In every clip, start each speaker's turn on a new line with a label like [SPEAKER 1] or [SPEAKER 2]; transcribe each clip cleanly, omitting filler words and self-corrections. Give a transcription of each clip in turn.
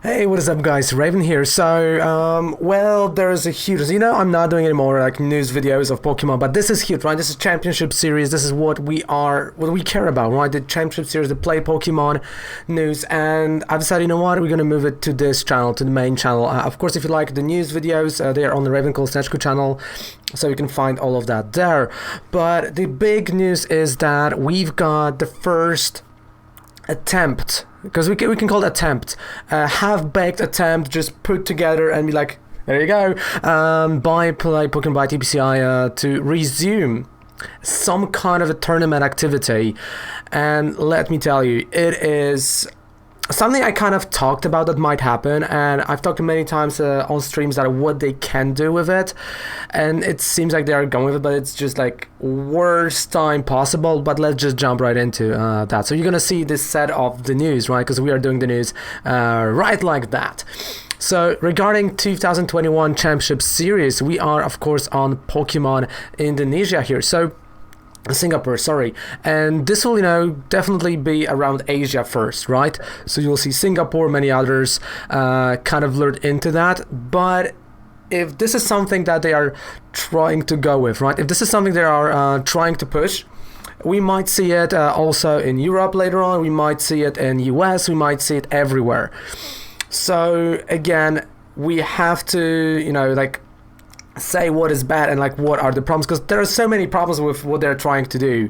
[SPEAKER 1] Hey, what is up, guys? Raven here. Well, there's a huge, I'm not doing any more like news videos of Pokemon, but this is huge, right? This is Championship Series. This is what we care about, right? The Championship Series, the Play Pokemon news, and I've decided, you know what? We're gonna move it to this channel, to the main channel. Of course, if you like the news videos, they are on the Raven channel, so you can find all of that there. But the big news is that we've got the first attempt, because we can call it attempt, half-baked attempt, just put together and be like, there you go, by Pokemon by TPCi to resume some kind of a tournament activity. And let me tell you, it is something I kind of talked about that might happen, and I've talked many times on streams that what they can do with it, and it seems like they are going with it, but it's just like worst time possible. But let's just jump right into that. So you're gonna see this set of the news, right? Because we are doing the news right like that. So regarding 2021 Championship Series, we are of course on Pokemon Indonesia here. So Singapore, sorry, and this will definitely be around Asia first, right? So you'll see Singapore, many others kind of lured into that. But if this is something that they are trying to go with, right, if this is something they are trying to push, we might see it also in Europe later on. We might see it in US. We might see it everywhere. So again, we have to say what is bad and like what are the problems, because there are so many problems with what they're trying to do.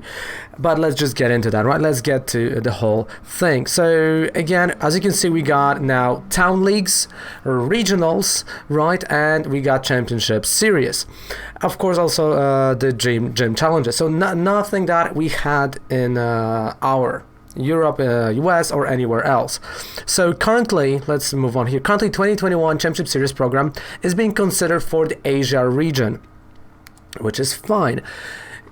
[SPEAKER 1] But let's just get into that, right? Let's get to the whole thing. So again, as you can see, we got now town leagues, regionals, right, and we got championship series, of course, also the gym challenges. So nothing that we had in our Europe, US, or anywhere else. So currently, let's move on here. Currently, 2021 Championship Series program is being considered for the Asia region, which is fine.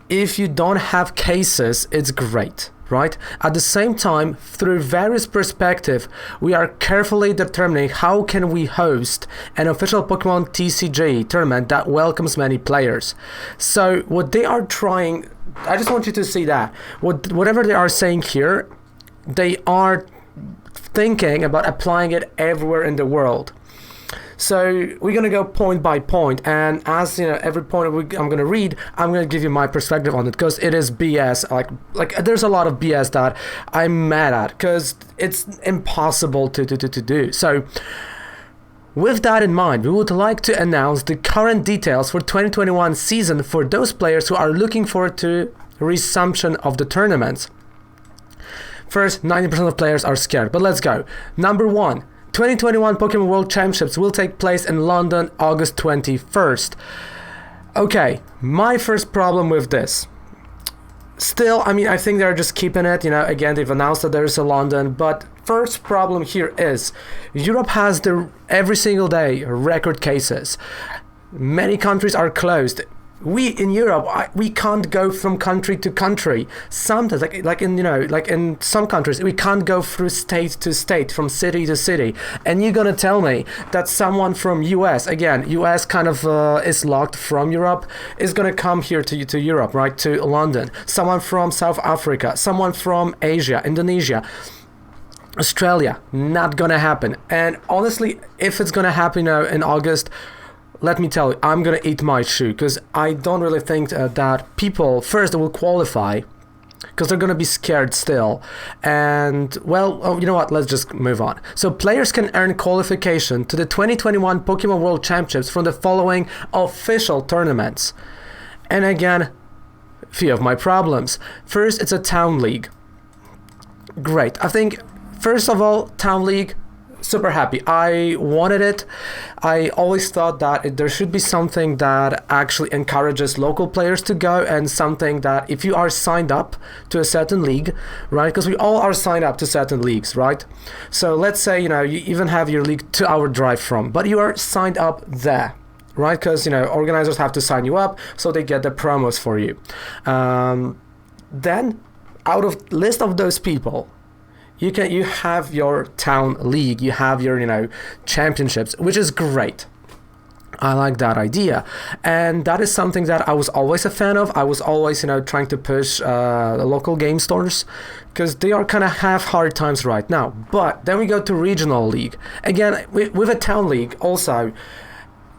[SPEAKER 1] If you don't have cases, it's great, right? At the same time, through various perspectives, we are carefully determining how can we host an official Pokemon TCG tournament that welcomes many players. So what they are trying, I just want you to see that whatever they are saying here, they are thinking about applying it everywhere in the world. So we're gonna go point by point, and as every point I'm gonna read, I'm gonna give you my perspective on it, because it is BS. Like there's a lot of BS that I'm mad at, because it's impossible to do. So with that in mind, we would like to announce the current details for 2021 season for those players who are looking forward to resumption of the tournaments. First, 90% of players are scared, but let's go. Number 1, 2021 Pokemon World Championships will take place in London, August 21st. Okay, my first problem with this. Still, I think they're just keeping it, again, they've announced that there's a London, but first problem here is Europe has every single day record cases. Many countries are closed. We in Europe, we can't go from country to country. Sometimes, like in some countries, we can't go through state to state, from city to city. And you're gonna tell me that someone from US, again, US kind of is locked from Europe, is gonna come here to Europe, right, to London. Someone from South Africa, someone from Asia, Indonesia, Australia, not gonna happen. And honestly, if it's gonna happen in August, let me tell you, I'm gonna eat my shoe, because I don't really think that people first will qualify, because they're gonna be scared still. And well, you know what, let's just move on. So players can earn qualification to the 2021 Pokemon World Championships from the following official tournaments. And again, few of my problems. First, it's a town league. Great. I think first of all, town league, super happy. I wanted it. I always thought that there should be something that actually encourages local players to go, and something that if you are signed up to a certain league, right, because we all are signed up to certain leagues, right? So let's say you even have your league 2-hour drive from, but you are signed up there, right? Because organizers have to sign you up, so they get the promos for you. Then out of list of those people, you have your town league, you have your championships, which is great. I like that idea, and that is something that I was always a fan of. I was always, trying to push the local game stores, because they are kind of have hard times right now. But then we go to regional league. Again, with a town league also,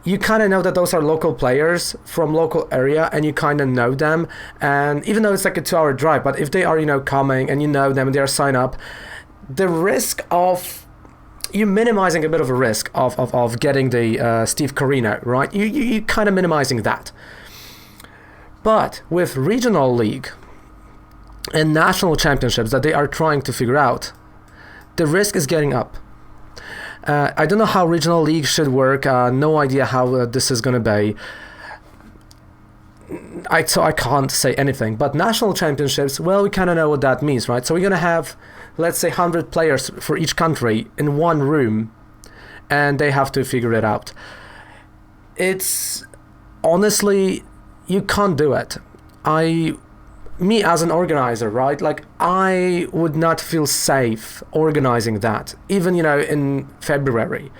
[SPEAKER 1] you kind of know that those are local players from local area, and you kind of know them. And even though it's like a 2-hour drive, but if they are, coming and you know them and they are signed up, the risk of you're minimizing a bit of a risk of getting the Steve Carino, right? You kind of minimizing that. But with regional league and national championships that they are trying to figure out, the risk is getting up. I don't know how regional league should work. No idea how this is going to be. So I can't say anything. But national championships, well, we kind of know what that means, right? So we're going to have, let's say, 100 players for each country in one room, and they have to figure it out. It's honestly, you can't do it. Me as an organizer, right? Like, I would not feel safe organizing that, even, in February.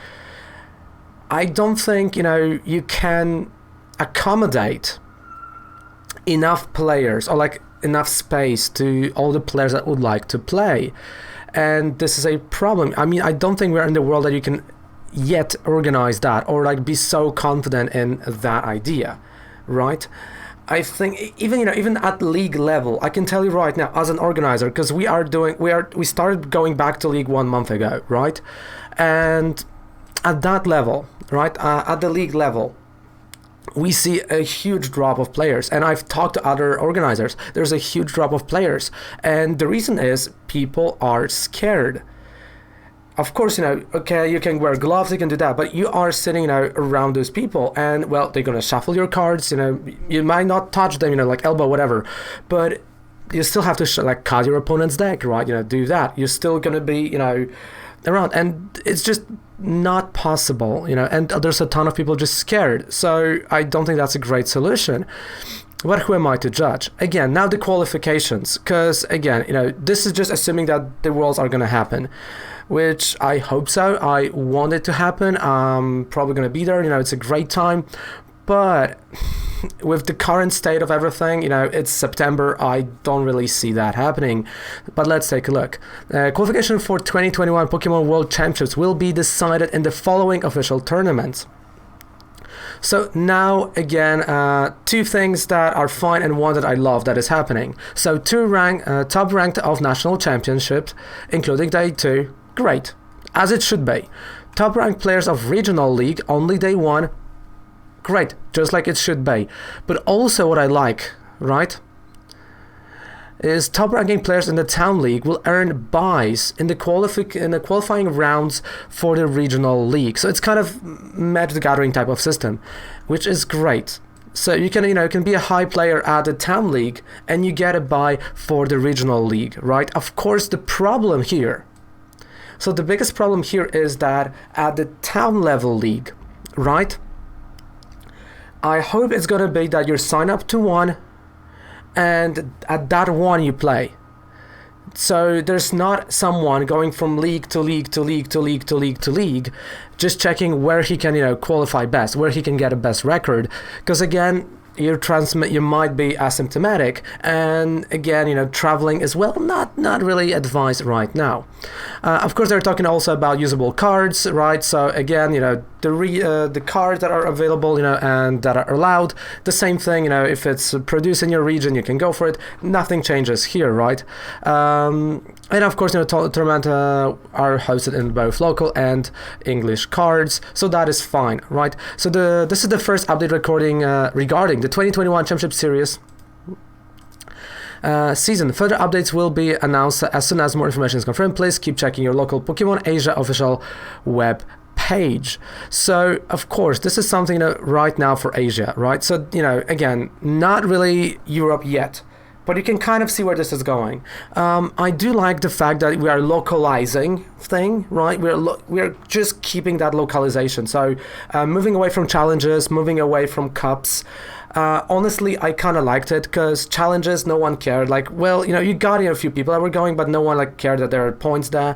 [SPEAKER 1] I don't think, you can accommodate enough players, or like enough space to all the players that would like to play. And this is a problem. I mean, I don't think we're in the world that you can yet organize that, or like be so confident in that idea, right? I think even at league level, I can tell you right now as an organizer, because we started going back to league 1 month ago, right? And at that level, right, at the league level, we see a huge drop of players, and I've talked to other organizers. There's a huge drop of players, and the reason is people are scared. Of course, okay, you can wear gloves, you can do that, but you are sitting, around those people, and well, they're gonna shuffle your cards. You might not touch them, like elbow, whatever, but you still have to cut your opponent's deck, right? Do that. You're still gonna be, around, and it's just not possible, and there's a ton of people just scared. So I don't think that's a great solution. But who am I to judge? Again, now the qualifications, because again, this is just assuming that the worlds are going to happen, which I hope so. I want it to happen. I'm probably going to be there. It's a great time. But with the current state of everything, it's September. I don't really see that happening. But let's take a look. Qualification for 2021 Pokemon World Championships will be decided in the following official tournaments. So now, again, 2 things that are fine and 1 that I love that is happening. So 2 top ranked of national championships, including day 2. Great, as it should be. Top ranked players of regional league, only day 1. Great, just like it should be. But also what I like, right, is top ranking players in the town league will earn buys in the qualifying rounds for the regional league. So it's kind of Magic the Gathering type of system, which is great. So you can, you can be a high player at the town league and you get a buy for the regional league, right? Of course, the problem here. So the biggest problem here is that at the town level league, right? I hope it's going to be that you're signed up to one, and at that one you play. So there's not someone going from league to league to league to league to league to league, just checking where he can, qualify best, where he can get a best record. Because again, you might be asymptomatic, and again, traveling as well, not really advised right now. Of course, they're talking also about usable cards, right? So again, the cards that are available, and that are allowed, the same thing, if it's produced in your region, you can go for it. Nothing changes here, right? And of course, tournament are hosted in both local and English cards, so that is fine, right? So this is the first update recording regarding the 2021 Championship Series season. Further updates will be announced as soon as more information is confirmed. Please keep checking your local Pokemon Asia official web page. So of course, this is something right now for Asia, right? So again, not really Europe yet, but you can kind of see where this is going. I do like the fact that we are localizing thing, right? We're just keeping that localization. So moving away from challenges, moving away from cups. Honestly, I kind of liked it because challenges, no one cared. Like, well, you know, you got a few people that were going, but no one like cared that there are points there.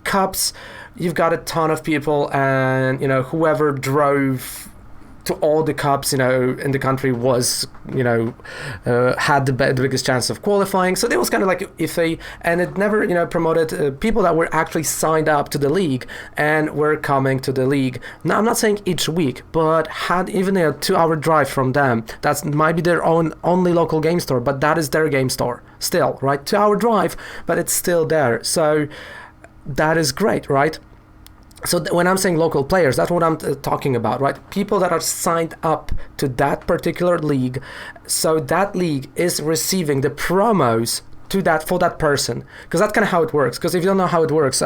[SPEAKER 1] Cups, you've got a ton of people, and you know, whoever drove to all the cups, you know, in the country was, you know, had the biggest chance of qualifying. So it was kind of like iffy, and it never, you know, promoted people that were actually signed up to the league and were coming to the league. Now, I'm not saying each week, but had even a 2-hour drive from them. That might be their own only local game store, but that is their game store still, right? 2-hour drive, but it's still there. So that is great, right? So when I'm saying local players, that's what I'm talking about, right? People that are signed up to that particular league, so that league is receiving the promos to that for that person, because that's kind of how it works. Because if you don't know how it works,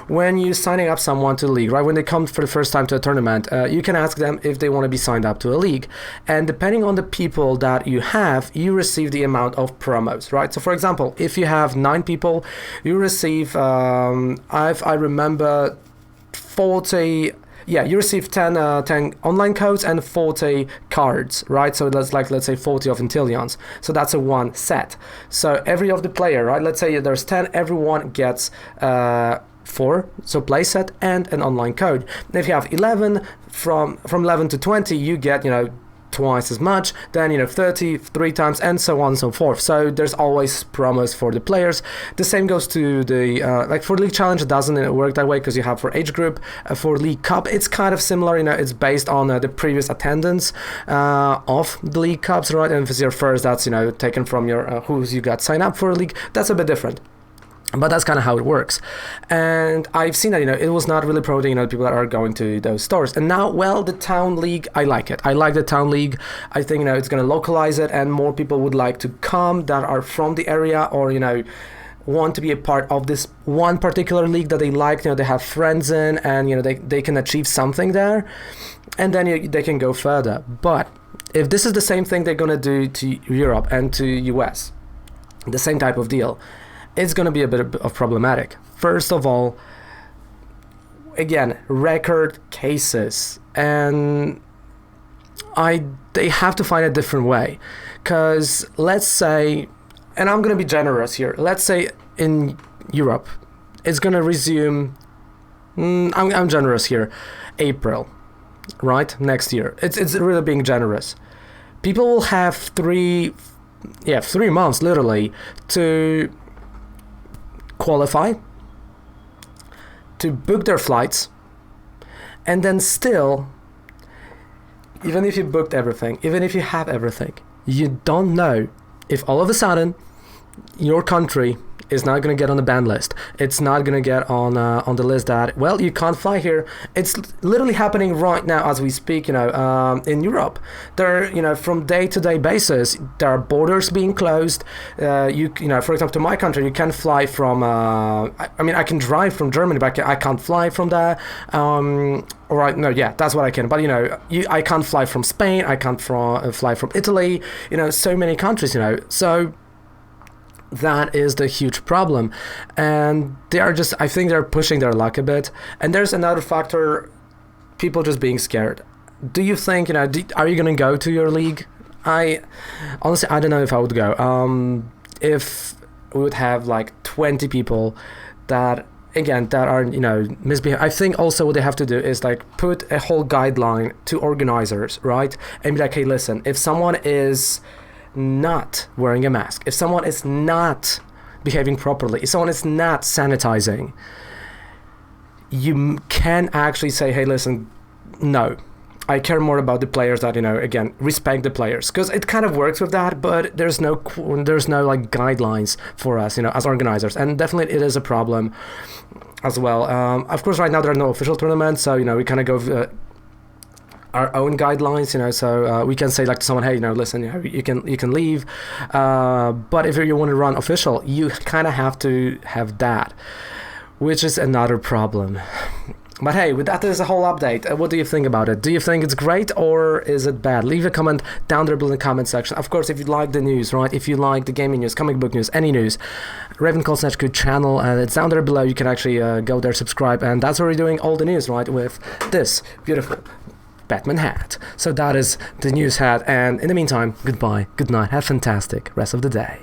[SPEAKER 1] when you're signing up someone to the league, right, when they come for the first time to a tournament, you can ask them if they want to be signed up to a league, and depending on the people that you have, you receive the amount of promos, right? So for example, if you have 9 people, you receive I remember 40, yeah, you receive 10 online codes and 40 cards, right? So that's like, let's say 40 of Intillions. So that's a 1 set. So every of the player, right? Let's say there's 10, everyone gets 4, so play set and an online code. And if you have 11, from 11 to 20, you get, you know, twice as much, then, you know, 30 3 times, and so on and so forth. So there's always promos for the players. The same goes to the like for League Challenge, it doesn't work that way because you have for age group. For League Cup, it's kind of similar, you know, it's based on the previous attendance of the League Cups, right? And if it's your first, that's, you know, taken from your who's you got signed up for a league. That's a bit different. But that's kind of how it works. And I've seen that, you know, it was not really promoting, you know, people that are going to those stores. And now, well, the Town League, I like it. I like the Town League. I think, you know, it's going to localize it, and more people would like to come that are from the area, or, you know, want to be a part of this one particular league that they like, you know, they have friends in, and, you know, they can achieve something there, and then they can go further. But if this is the same thing they're going to do to Europe and to US, the same type of deal, it's going to be a bit of problematic. First of all, again, record cases, and they have to find a different way. Because let's say, and I'm going to be generous here, let's say in Europe, it's going to resume, I'm generous here, April, right, next year. It's really being generous. People will have 3 months literally to qualify, to book their flights, and then still, even if you booked everything, even if you have everything, you don't know if all of a sudden your country is not going to get on the ban list. It's not going to get on the list that, well, you can't fly here. It's literally happening right now as we speak, you know, in Europe. There, you know, from day-to-day basis, there are borders being closed. You know, for example, to my country, you can't fly from, I mean, I can drive from Germany, but I can't fly from there. Right, no, yeah, that's what I can. But, you know, I can't fly from Spain. I can't fly from Italy. You know, so many countries, you know. So that is the huge problem, and they are just, I think they're pushing their luck a bit. And there's another factor, people just being scared. Do you think, you know, are you going to go to your league? Honestly, I don't know if I would go. If we would have like 20 people that, again, that are, you know, misbehaving. I think also what they have to do is like put a whole guideline to organizers, right? And be like, hey, listen, if someone is not wearing a mask, if someone is not behaving properly, if someone is not sanitizing, you can actually say, hey, listen, no, I care more about the players that, you know, again, respect the players, because it kind of works with that, but there's no like guidelines for us, you know, as organizers, and definitely it is a problem as well. Of course, right now there are no official tournaments, so, you know, we kind of go our own guidelines, you know, so we can say like to someone, hey, you know, listen, you know, you can leave, but if you want to run official, you kind of have to have that, which is another problem. But hey, with that is a whole update. What do you think about it? Do you think it's great or is it bad? Leave a comment down there below in the comment section. Of course, if you like the news, right? If you like the gaming news, comic book news, any news, Raven Calls HQ channel, and it's down there below. You can actually go there, subscribe, and that's where we're doing all the news, right? With this beautiful Batman hat. So that is the news hat, and in the meantime, goodbye, good night, have a fantastic rest of the day.